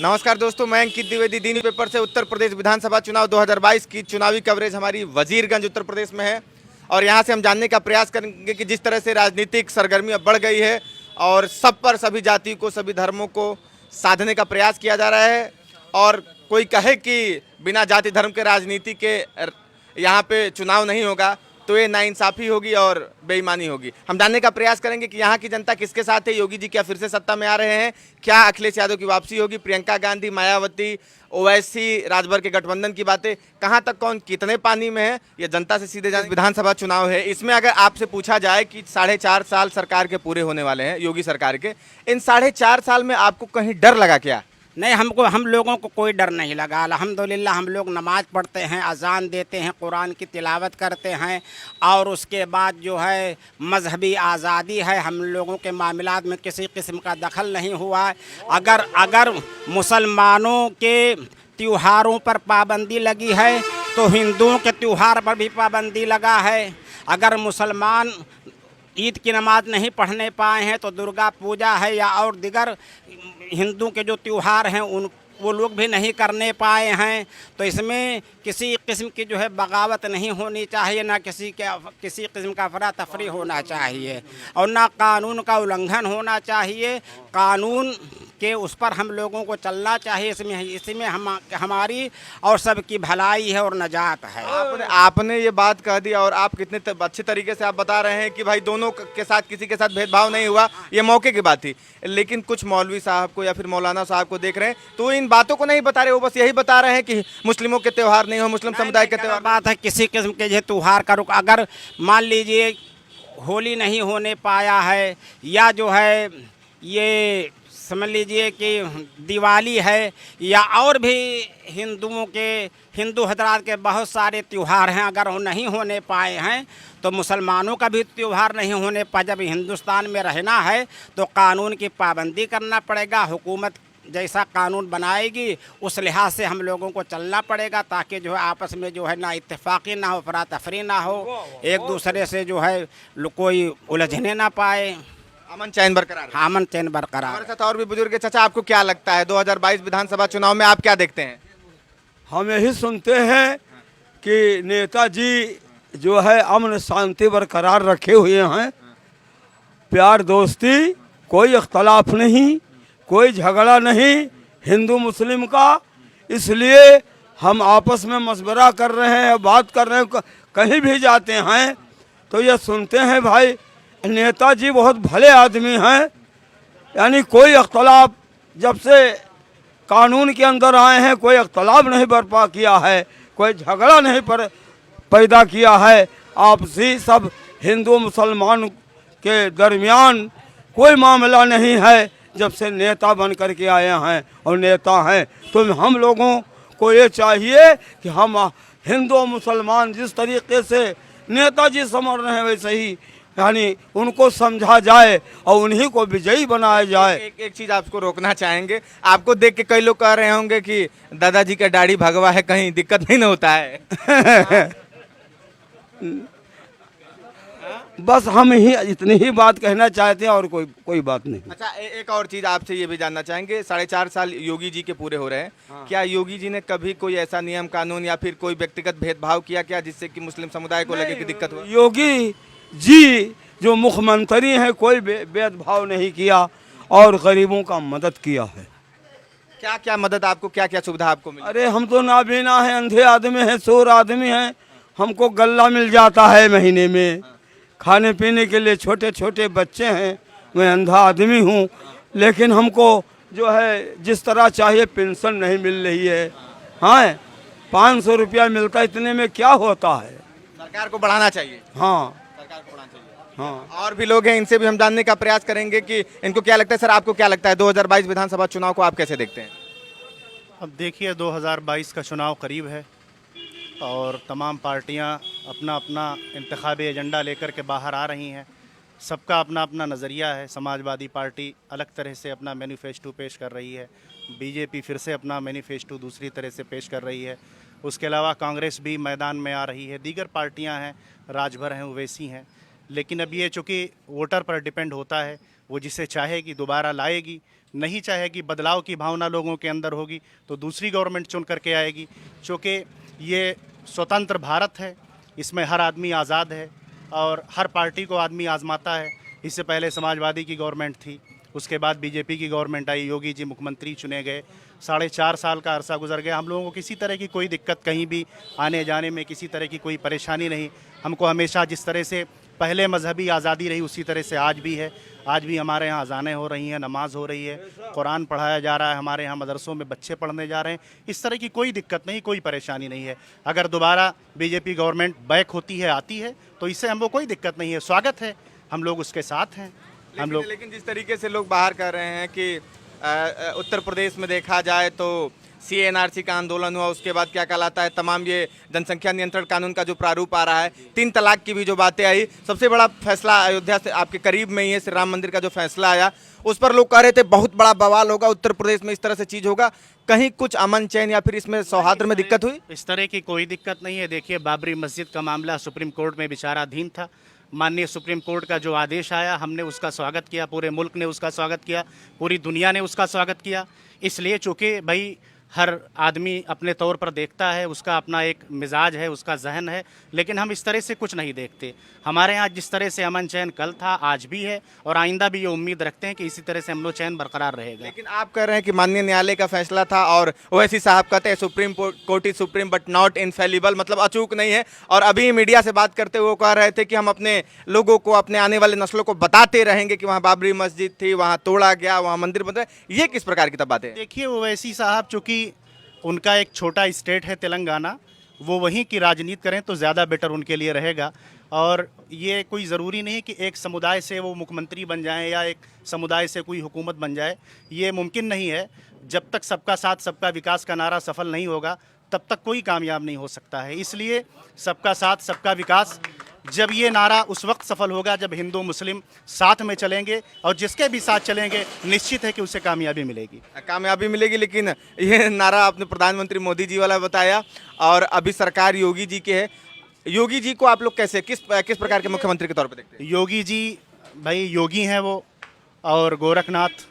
नमस्कार दोस्तों, मैं अंकित द्विवेदी दी न्यूज़ पेपर से। उत्तर प्रदेश विधानसभा चुनाव 2022 की चुनावी कवरेज हमारी वजीरगंज उत्तर प्रदेश में है और यहां से हम जानने का प्रयास करेंगे कि जिस तरह से राजनीतिक सरगर्मियां बढ़ गई है और सब पर सभी जाति को, सभी धर्मों को साधने का प्रयास किया जा रहा है और कोई कहे कि बिना जाति धर्म के राजनीति के यहाँ पे चुनाव नहीं होगा तो ये नाइंसाफ़ी होगी और बेईमानी होगी। हम जानने का प्रयास करेंगे कि यहाँ की जनता किसके साथ है। योगी जी क्या फिर से सत्ता में आ रहे हैं? क्या अखिलेश यादव की वापसी होगी? प्रियंका गांधी, मायावती, ओवैसी, राजभर के गठबंधन की बातें, कहाँ तक कौन कितने पानी में है, ये जनता से सीधे जाने। विधानसभा चुनाव है, इसमें अगर आपसे पूछा जाए कि 4.5 साल सरकार के पूरे होने वाले हैं, योगी सरकार के, इन 4.5 साल में आपको कहीं डर लगा क्या? नहीं, हम लोगों को कोई डर नहीं लगा। अल्हम्दुलिल्लाह हम लोग नमाज़ पढ़ते हैं, अज़ान देते हैं, कुरान की तिलावत करते हैं और उसके बाद जो है मजहबी आज़ादी है। हम लोगों के मामलात में किसी किस्म का दखल नहीं हुआ है। अगर मुसलमानों के त्योहारों पर पाबंदी लगी है तो हिंदुओं के त्यौहार पर भी पाबंदी लगा है। अगर मुसलमान ईद की नमाज़ नहीं पढ़ने पाए हैं तो दुर्गा पूजा है या और दिगर हिंदू के जो त्यौहार हैं उन वो लोग भी नहीं करने पाए हैं। तो इसमें किसी किस्म की जो है बगावत नहीं होनी चाहिए, ना किसी किस्म का अफरा तफरी होना चाहिए और ना कानून का उल्लंघन होना चाहिए। कानून के उस पर हम लोगों को चलना चाहिए। इसमें हमारी और सबकी भलाई है और नजात है। आपने ये बात कह दी और आप कितने अच्छे तरीके से आप बता रहे हैं कि भाई दोनों के साथ किसी के साथ भेदभाव नहीं हुआ, ये मौके की बात थी। लेकिन कुछ मौलवी साहब को या फिर मौलाना साहब को देख रहे हैं तो इन बातों को नहीं बता रहे, वो बस यही बता रहे हैं कि मुस्लिमों के त्यौहार नहीं हो, मुस्लिम समुदाय के त्यौहार। बात है किसी किस्म के जो त्यौहार का रुख, अगर मान लीजिए होली नहीं होने पाया है या जो है ये समझ लीजिए कि दिवाली है या और भी हिंदू हजरात के बहुत सारे त्यौहार हैं, अगर वो नहीं होने पाए हैं तो मुसलमानों का भी त्यौहार नहीं होने पाए। जब हिंदुस्तान में रहना है तो कानून की पाबंदी करना पड़ेगा। हुकूमत जैसा कानून बनाएगी उस लिहाज से हम लोगों को चलना पड़ेगा ताकि जो है आपस में जो है ना इत्तेफाकी ना हो, अफरा तफरी ना हो, एक दूसरे से जो है कोई उलझने ना पाए, अमन चैन बरकरार। अमन चैन बरकरार। हमारे साथ और भी बुजुर्ग। चाचा, आपको क्या लगता है 2022 विधानसभा चुनाव में आप क्या देखते हैं? हम यही सुनते हैं कि नेताजी जो है अमन शांति बरकरार रखे हुए हैं, प्यार दोस्ती, कोई अख्तलाफ नहीं, कोई झगड़ा नहीं हिंदू मुस्लिम का। इसलिए हम आपस में मशवरा कर रहे हैं, बात कर रहे हैं। कहीं भी जाते हैं तो ये सुनते हैं भाई नेताजी बहुत भले आदमी हैं, यानी कोई अख्तलाफ जब से कानून के अंदर आए हैं कोई अख्तलाफ नहीं बर्पा किया है, कोई झगड़ा नहीं पैदा किया है। आपसी सब हिंदू मुसलमान के दरमियान कोई मामला नहीं है जब से नेता बन कर के आए हैं और नेता हैं। तो हम लोगों को ये चाहिए कि हम हिंदू मुसलमान जिस तरीके से नेताजी समझ रहे हैं वैसे ही यानी उनको समझा जाए और उन्हीं को विजयी बनाया जाए। एक चीज़ आपको रोकना चाहेंगे, आपको देख के कई लोग कह रहे होंगे कि दादाजी का दाढ़ी भगवा है, कहीं दिक्कत नहीं ना होता है? बस हम ही इतनी ही बात कहना चाहते हैं और कोई बात नहीं। अच्छा, एक और चीज़ आपसे ये भी जानना चाहेंगे, 4.5 साल योगी जी के पूरे हो रहे हैं। हाँ। क्या योगी जी ने कभी कोई ऐसा नियम कानून या फिर कोई व्यक्तिगत भेदभाव किया क्या जिससे कि मुस्लिम समुदाय को लगे कि दिक्कत हो? योगी जी जो मुख्यमंत्री हैं कोई भेदभाव नहीं किया और गरीबों का मदद किया है। क्या क्या मदद आपको, क्या क्या सुविधा आपको मिली? अरे हम तो नाबीना हैं, अंधे आदमी हैं, शोर आदमी हैं, हमको गल्ला मिल जाता है महीने में। खाने पीने के लिए छोटे छोटे बच्चे हैं, मैं अंधा आदमी हूँ, लेकिन हमको जो है जिस तरह चाहिए पेंशन नहीं मिल रही है। हाँ, 500 रुपया मिलता है, इतने में क्या होता है? सरकार को बढ़ाना चाहिए। हाँ, सरकार को बढ़ाना चाहिए। हाँ। और भी लोग हैं, इनसे भी हम जानने का प्रयास करेंगे कि इनको क्या लगता है। सर, आपको क्या लगता है 2022 विधानसभा चुनाव को आप कैसे देखते हैं? अब देखिए 2022 का चुनाव करीब है और तमाम पार्टियां अपना अपना इंतखाबी एजेंडा लेकर के बाहर आ रही हैं। सबका अपना अपना नज़रिया है। समाजवादी पार्टी अलग तरह से अपना मैनिफेस्टो पेश कर रही है, बीजेपी फिर से अपना मैनिफेस्टो दूसरी तरह से पेश कर रही है। उसके अलावा कांग्रेस भी मैदान में आ रही है, दीगर पार्टियां हैं, राजभर हैं, ओवैसी हैं। लेकिन अब ये चूँकि वोटर पर डिपेंड होता है, वो जिसे चाहेगी दोबारा लाएगी, नहीं चाहेगी बदलाव की भावना लोगों के अंदर होगी तो दूसरी गवर्नमेंट चुन करके आएगी। चूँकि ये स्वतंत्र भारत है, इसमें हर आदमी आज़ाद है और हर पार्टी को आदमी आजमाता है। इससे पहले समाजवादी की गवर्नमेंट थी, उसके बाद बीजेपी की गवर्नमेंट आई, योगी जी मुख्यमंत्री चुने गए, 4.5 साल का अरसा गुजर गया। हम लोगों को किसी तरह की कोई दिक्कत, कहीं भी आने जाने में किसी तरह की कोई परेशानी नहीं। हमको हमेशा जिस तरह से पहले मजहबी आज़ादी रही उसी तरह से आज भी है। आज भी हमारे यहाँ अज़ानें हो रही हैं, नमाज हो रही है, कुरान पढ़ाया जा रहा है, हमारे यहाँ मदरसों में बच्चे पढ़ने जा रहे हैं। इस तरह की कोई दिक्कत नहीं, कोई परेशानी नहीं है। अगर दोबारा बीजेपी गवर्नमेंट बैक होती है, आती है, तो इससे हमको कोई दिक्कत नहीं है, स्वागत है, हम लोग उसके साथ हैं। हम लोग लेकिन जिस तरीके से लोग बाहर कर रहे हैं कि उत्तर प्रदेश में देखा जाए तो CNRC का आंदोलन हुआ, उसके बाद क्या कहलाता है तमाम ये जनसंख्या नियंत्रण कानून का जो प्रारूप आ रहा है, 3 तलाक की भी जो बातें आई, सबसे बड़ा फैसला अयोध्या से आपके करीब में ही है, श्री राम मंदिर का जो फैसला आया उस पर लोग कह रहे थे बहुत बड़ा बवाल होगा, उत्तर प्रदेश में इस तरह से चीज़ होगा। कहीं कुछ अमन चैन या फिर इसमें सौहार्द में दिक्कत हुई? इस तरह की कोई दिक्कत नहीं है। देखिए, बाबरी मस्जिद का मामला सुप्रीम कोर्ट में विचाराधीन था। माननीय सुप्रीम कोर्ट का जो आदेश आया, हमने उसका स्वागत किया, पूरे मुल्क ने उसका स्वागत किया, पूरी दुनिया ने उसका स्वागत किया। इसलिए चूँकि भाई हर आदमी अपने तौर पर देखता है, उसका अपना एक मिजाज है, उसका जहन है, लेकिन हम इस तरह से कुछ नहीं देखते। हमारे यहाँ जिस तरह से अमन चैन कल था, आज भी है और आइंदा भी ये उम्मीद रखते हैं कि इसी तरह से हम लोग चैन बरकरार रहेगा। लेकिन आप कह रहे हैं कि माननीय न्यायालय का फैसला था और ओवैसी साहब कहते हैं supreme court is supreme but not infallible, मतलब अचूक नहीं है। और अभी मीडिया से बात करते हुए वो कह रहे थे कि हम अपने लोगों को, अपने आने वाले नस्लों को बताते रहेंगे कि वहाँ बाबरी मस्जिद थी, वहाँ तोड़ा गया, वहाँ मंदिर बन रहा है। ये किस प्रकार की तब बातें हैं? देखिए, ओवैसी साहब चूँकि उनका एक छोटा स्टेट है तेलंगाना, वो वहीं की राजनीति करें तो ज़्यादा बेटर उनके लिए रहेगा। और ये कोई ज़रूरी नहीं कि एक समुदाय से वो मुख्यमंत्री बन जाएं या एक समुदाय से कोई हुकूमत बन जाए, ये मुमकिन नहीं है। जब तक सबका साथ सबका विकास का नारा सफल नहीं होगा तब तक कोई कामयाब नहीं हो सकता है। इसलिए सबका साथ सबका विकास, जब ये नारा उस वक्त सफल होगा जब हिंदू मुस्लिम साथ में चलेंगे, और जिसके भी साथ चलेंगे निश्चित है कि उसे कामयाबी मिलेगी। कामयाबी मिलेगी। लेकिन ये नारा आपने प्रधानमंत्री मोदी जी वाला बताया और अभी सरकार योगी जी की है। योगी जी को आप लोग कैसे, किस प्रकार के मुख्यमंत्री के तौर पर देखते हैं? योगी जी भाई योगी हैं वो, और गोरखनाथ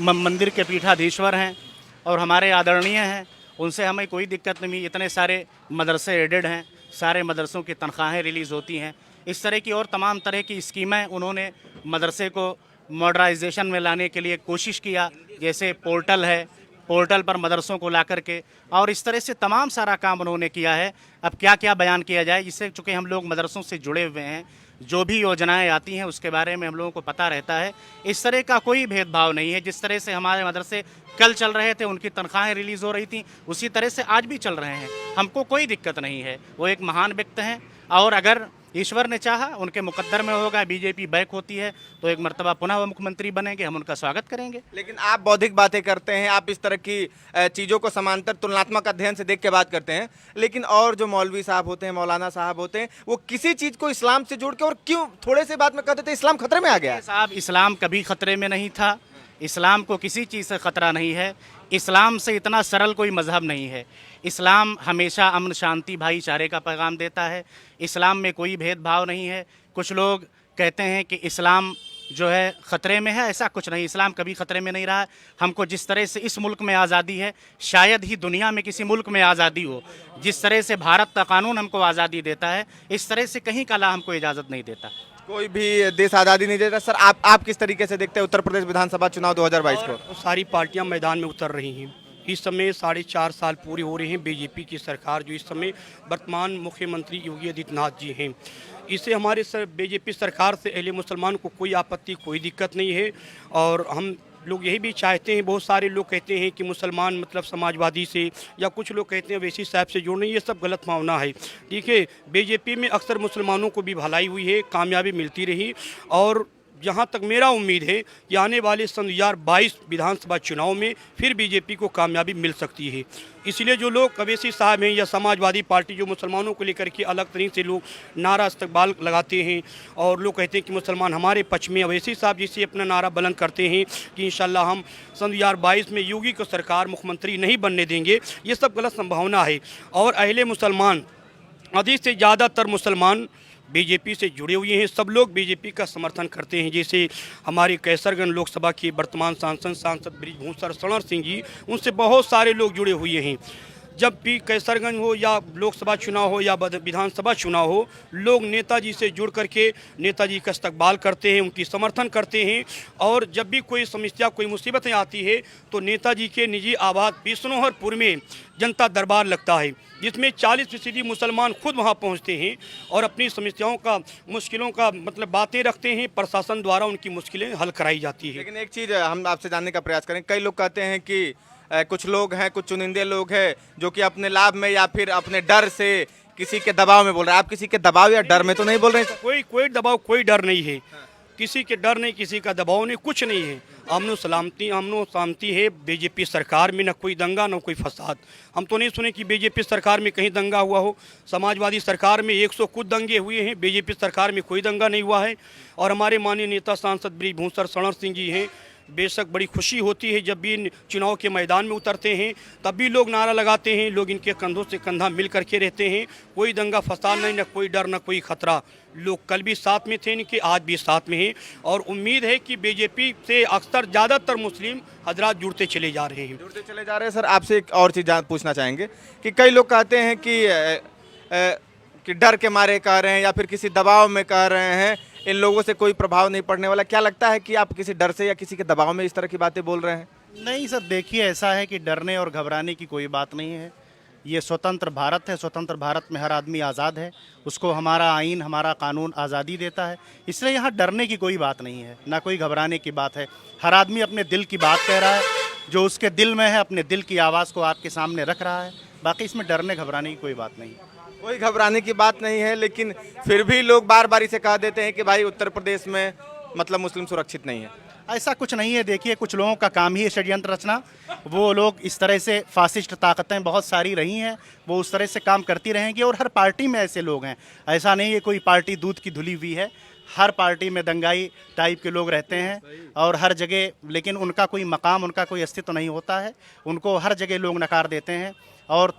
मंदिर के पीठाधीश्वर हैं और हमारे आदरणीय हैं, उनसे हमें कोई दिक्कत नहीं। इतने सारे मदरसे एडेड हैं, सारे मदरसों की तनख्वाहें रिलीज़ होती हैं। इस तरह की और तमाम तरह की स्कीमें उन्होंने मदरसे को मॉडर्नाइजेशन में लाने के लिए कोशिश किया, जैसे पोर्टल है, पोर्टल पर मदरसों को ला करके, और इस तरह से तमाम सारा काम उन्होंने किया है। अब क्या क्या बयान किया जाए, जिससे चूँकि हम लोग मदरसों से जुड़े हुए हैं, जो भी योजनाएं आती हैं उसके बारे में हम लोगों को पता रहता है। इस तरह का कोई भेदभाव नहीं है। जिस तरह से हमारे मदरसे कल चल रहे थे, उनकी तनख्वाहें रिलीज़ हो रही थी, उसी तरह से आज भी चल रहे हैं। हमको कोई दिक्कत नहीं है। वो एक महान व्यक्ति हैं और अगर ईश्वर ने चाहा, उनके मुकद्दर में होगा, बीजेपी बैक होती है तो एक मर्तबा पुनः वो मुख्यमंत्री बनेंगे, हम उनका स्वागत करेंगे। लेकिन आप बौद्धिक बातें करते हैं, आप इस तरह की चीज़ों को समांतर तुलनात्मक अध्ययन से देख के बात करते हैं, लेकिन और जो मौलवी साहब होते हैं, मौलाना साहब होते हैं, वो किसी चीज़ को इस्लाम से जोड़ के, और क्यों थोड़े से बात में कहते थे इस्लाम खतरे में आ गया है। साहब, इस्लाम कभी खतरे में नहीं था। इस्लाम को किसी चीज़ से ख़तरा नहीं है। इस्लाम से इतना सरल कोई मज़हब नहीं है। इस्लाम हमेशा अमन, शांति, भाईचारे का पैगाम देता है। इस्लाम में कोई भेदभाव नहीं है। कुछ लोग कहते हैं कि इस्लाम जो है ख़तरे में है, ऐसा कुछ नहीं। इस्लाम कभी ख़तरे में नहीं रहा है। हमको जिस तरह से इस मुल्क में आज़ादी है, शायद ही दुनिया में किसी मुल्क में आज़ादी हो। जिस तरह से भारत का कानून हमको आज़ादी देता है, इस तरह से कहीं का ला हमको इजाज़त नहीं देता। कोई भी देश आज़ादी नहीं देता। सर, आप किस तरीके से देखते हैं उत्तर प्रदेश विधानसभा चुनाव 2022 को? सारी पार्टियां मैदान में उतर रही हैं। इस समय 4.5 साल पूरे हो रहे हैं बीजेपी की सरकार, जो इस समय वर्तमान मुख्यमंत्री योगी आदित्यनाथ जी हैं। इससे हमारे बीजेपी सरकार से अहले मुसलमान को कोई आपत्ति, कोई दिक्कत नहीं है। और हम लोग यही भी चाहते हैं, बहुत सारे लोग कहते हैं कि मुसलमान मतलब समाजवादी से, या कुछ लोग कहते हैं वैसी साहब से जोड़ने, ये सब गलत भावना है। देखिए, बीजेपी में अक्सर मुसलमानों को भी भलाई हुई है, कामयाबी मिलती रही, और जहाँ तक मेरा उम्मीद है कि आने वाले सन 2022 विधानसभा चुनाव में फिर बीजेपी को कामयाबी मिल सकती है। इसलिए जो लोग अवैसी साहब हैं या समाजवादी पार्टी जो मुसलमानों को लेकर के अलग तरीके से लोग नारा इस्तकबाल लगाते हैं, और लोग कहते हैं कि मुसलमान हमारे पक्ष में, अवैसी साहब जिससे अपना नारा बुलंद करते हैं कि इंशाल्लाह हम सन 2022 में योगी को सरकार मुख्यमंत्री नहीं बनने देंगे, ये सब गलत संभावना है। और अहले मुसलमान, अधिक से ज़्यादातर मुसलमान बीजेपी से जुड़े हुए हैं, सब लोग बीजेपी का समर्थन करते हैं। जैसे हमारे कैसरगंज लोकसभा के वर्तमान सांसद बृजभूषण शरण सिंह जी, उनसे बहुत सारे लोग जुड़े हुए हैं। जब भी कैसरगंज हो या लोकसभा चुनाव हो या विधानसभा चुनाव हो, लोग नेताजी से जुड़ करके नेताजी का इस्तकबाल करते हैं, उनकी समर्थन करते हैं। और जब भी कोई समस्या, कोई मुसीबतें आती है तो नेताजी के निजी आवास बिश्नोहरपुर में जनता दरबार लगता है, जिसमें 40% मुसलमान खुद वहां पहुंचते हैं और अपनी समस्याओं का, मुश्किलों का मतलब बातें रखते हैं। प्रशासन द्वारा उनकी मुश्किलें हल कराई जाती है। लेकिन एक चीज़ हम आपसे जानने का प्रयास करें, कई लोग कहते हैं कि कुछ लोग हैं, कुछ चुनिंदे लोग हैं जो कि अपने लाभ में या फिर अपने डर से किसी के दबाव में बोल रहे हैं। आप किसी के दबाव या डर में तो नहीं बोल रहे हैं? कोई दबाव, कोई डर नहीं है, किसी के डर नहीं, किसी का दबाव नहीं, कुछ नहीं है। अमनो शांति है बीजेपी सरकार में, न कोई दंगा न कोई फसाद। हम तो नहीं सुने कि बीजेपी सरकार में कहीं दंगा हुआ हो। समाजवादी सरकार में 100 कुछ दंगे हुए हैं, बीजेपी सरकार में कोई दंगा नहीं हुआ है। और हमारे माननीय नेता सांसद बृजभूषण शरण सिंह जी हैं, बेशक बड़ी खुशी होती है जब भी चुनाव के मैदान में उतरते हैं, तब भी लोग नारा लगाते हैं, लोग इनके कंधों से कंधा मिल करके रहते हैं। कोई दंगा फसाद नहीं, न कोई डर न कोई खतरा। लोग कल भी साथ में थे इनके, आज भी साथ में हैं। और उम्मीद है कि बीजेपी से अक्सर ज़्यादातर मुस्लिम हजरात जुड़ते चले जा रहे हैं। सर, आपसे एक और चीज़ पूछना चाहेंगे कि कई लोग कहते हैं कि डर के मारे कह रहे हैं या फिर किसी दबाव में कह रहे हैं, इन लोगों से कोई प्रभाव नहीं पड़ने वाला। क्या लगता है कि आप किसी डर से या किसी के दबाव में इस तरह की बातें बोल रहे हैं? नहीं सर, देखिए ऐसा है कि डरने और घबराने की कोई बात नहीं है। ये स्वतंत्र भारत है, स्वतंत्र भारत में हर आदमी आज़ाद है, उसको हमारा आइन, हमारा कानून आज़ादी देता है। इसलिए यहाँ डरने की कोई बात नहीं है, ना कोई घबराने की बात है। हर आदमी अपने दिल की बात कह रहा है, जो उसके दिल में है, अपने दिल की आवाज़ को आपके सामने रख रहा है। बाकी इसमें डरने घबराने की कोई बात नहीं है। कोई घबराने की बात नहीं है, लेकिन फिर भी लोग बार बार इसे कह देते हैं कि भाई उत्तर प्रदेश में मतलब मुस्लिम सुरक्षित नहीं है। ऐसा कुछ नहीं है। देखिए, कुछ लोगों का काम ही है षड्यंत्र रचना। वो लोग इस तरह से, फासिस्ट ताकतें बहुत सारी रही हैं, वो उस तरह से काम करती रहेंगी। और हर पार्टी में ऐसे लोग हैं, ऐसा नहीं है कोई पार्टी दूध की धुली हुई है। हर पार्टी में दंगाई टाइप के लोग रहते हैं और हर जगह, लेकिन उनका कोई मकाम, उनका कोई अस्तित्व नहीं होता है। उनको हर जगह लोग नकार देते हैं और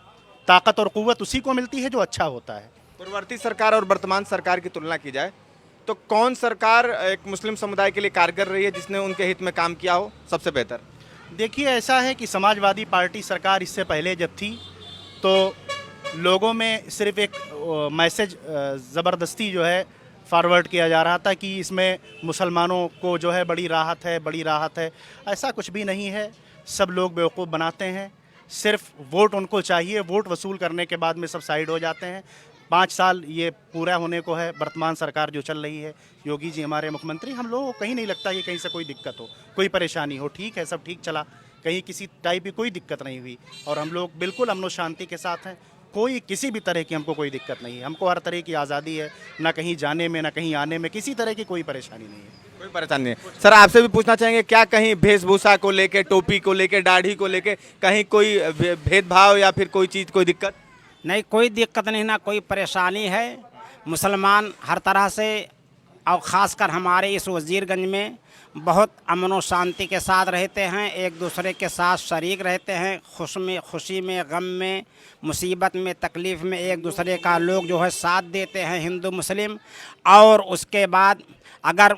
ताकत और क़ुव्वत उसी को मिलती है जो अच्छा होता है। पूर्ववर्ती सरकार और वर्तमान सरकार की तुलना की जाए तो कौन सरकार एक मुस्लिम समुदाय के लिए कारगर रही है, जिसने उनके हित में काम किया हो सबसे बेहतर? देखिए, ऐसा है कि समाजवादी पार्टी सरकार इससे पहले जब थी तो लोगों में सिर्फ एक मैसेज ज़बरदस्ती जो है फॉरवर्ड किया जा रहा था कि इसमें मुसलमानों को जो है बड़ी राहत है, बड़ी राहत है। ऐसा कुछ भी नहीं है। सब लोग बेवकूफ़ बनाते हैं, सिर्फ वोट उनको चाहिए, वोट वसूल करने के बाद में सब साइड हो जाते हैं। 5 साल ये पूरा होने को है, वर्तमान सरकार जो चल रही है, योगी जी हमारे मुख्यमंत्री, हम लोगों को कहीं नहीं लगता कि कहीं से कोई दिक्कत हो, कोई परेशानी हो। ठीक है, सब ठीक चला, कहीं किसी टाइप की कोई दिक्कत नहीं हुई और हम लोग बिल्कुल अमन शांति के साथ हैं। कोई किसी भी तरह की हमको कोई दिक्कत नहीं है। हमको हर तरह की आज़ादी है, ना कहीं जाने में, ना कहीं आने में, किसी तरह की कोई परेशानी नहीं है। कोई परेशानी नहीं है। सर, आपसे भी पूछना चाहेंगे, क्या कहीं वेशभूषा को लेके, टोपी को लेके, दाढ़ी को लेके कहीं कोई भेदभाव या फिर कोई चीज़, कोई दिक्कत? नहीं, कोई दिक्कत नहीं, ना कोई परेशानी है। मुसलमान हर तरह से और ख़ासकर हमारे इस वज़ीरगंज में बहुत अमन और शांति के साथ रहते हैं, एक दूसरे के साथ शरीक रहते हैं। खुशी में, गम में, मुसीबत में, तकलीफ़ में एक दूसरे का लोग जो है साथ देते हैं, हिंदू मुस्लिम। और उसके बाद अगर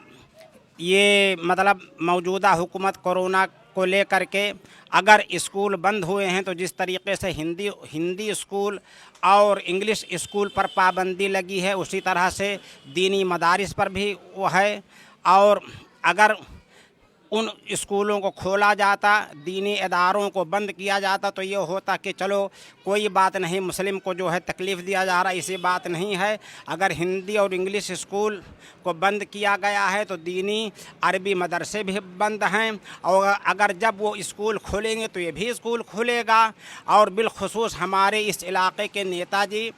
ये मतलब मौजूदा हुकूमत कोरोना को लेकर के अगर स्कूल बंद हुए हैं तो जिस तरीके से हिंदी स्कूल और इंग्लिश स्कूल पर पाबंदी लगी है, उसी तरह से दीनी मदारिस पर भी वो है। और अगर उन स्कूलों को खोला जाता, दीनी इदारों को बंद किया जाता, तो ये होता कि चलो कोई बात नहीं, मुस्लिम को जो है तकलीफ़ दिया जा रहा है, ऐसी बात नहीं है। अगर हिंदी और इंग्लिश स्कूल को बंद किया गया है तो दीनी अरबी मदरसे भी बंद हैं। और अगर जब वो स्कूल खोलेंगे तो ये भी स्कूल खुलेगा। और बिलखुसूस हमारे इस इलाके के नेताजी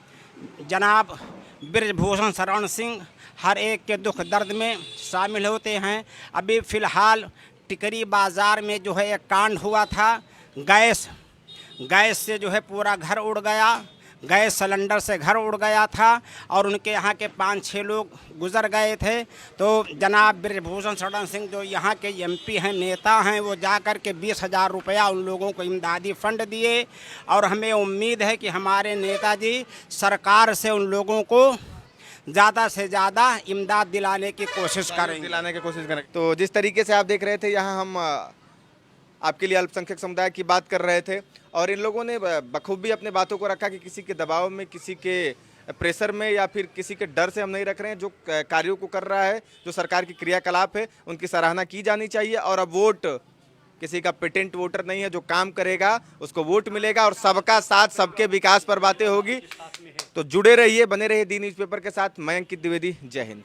जनाब बृजभूषण शरण सिंह हर एक के दुख दर्द में शामिल होते हैं। अभी फ़िलहाल टिकरी बाज़ार में जो है एक कांड हुआ था, गैस से जो है पूरा घर उड़ गया, गैस सिलेंडर से घर उड़ गया था और उनके यहाँ के 5-6 लोग गुज़र गए थे। तो जनाब बृजभूषण शरण सिंह जो यहाँ के MP हैं, नेता हैं, वो जा कर के 20,000 रुपया उन लोगों को इमदादी फ़ंड दिए। और हमें उम्मीद है कि हमारे नेताजी सरकार से उन लोगों को ज़्यादा से ज़्यादा इमदाद दिलाने की कोशिश करेंगे। दिलाने की कोशिश करें। तो जिस तरीके से आप देख रहे थे, यहाँ हम आपके लिए अल्पसंख्यक समुदाय की बात कर रहे थे और इन लोगों ने बखूबी अपने बातों को रखा कि किसी के दबाव में, किसी के प्रेशर में या फिर किसी के डर से हम नहीं रख रहे हैं। जो कार्यों को कर रहा है, जो सरकार की क्रियाकलाप है, उनकी सराहना की जानी चाहिए। और अब वोट किसी का पेटेंट वोटर नहीं है, जो काम करेगा उसको वोट मिलेगा और सबका साथ, सबके विकास पर बातें होगी। तो जुड़े रहिए, बने रहिए दी न्यूज़पेपर के साथ। मैं अंकित द्विवेदी, जय हिंद।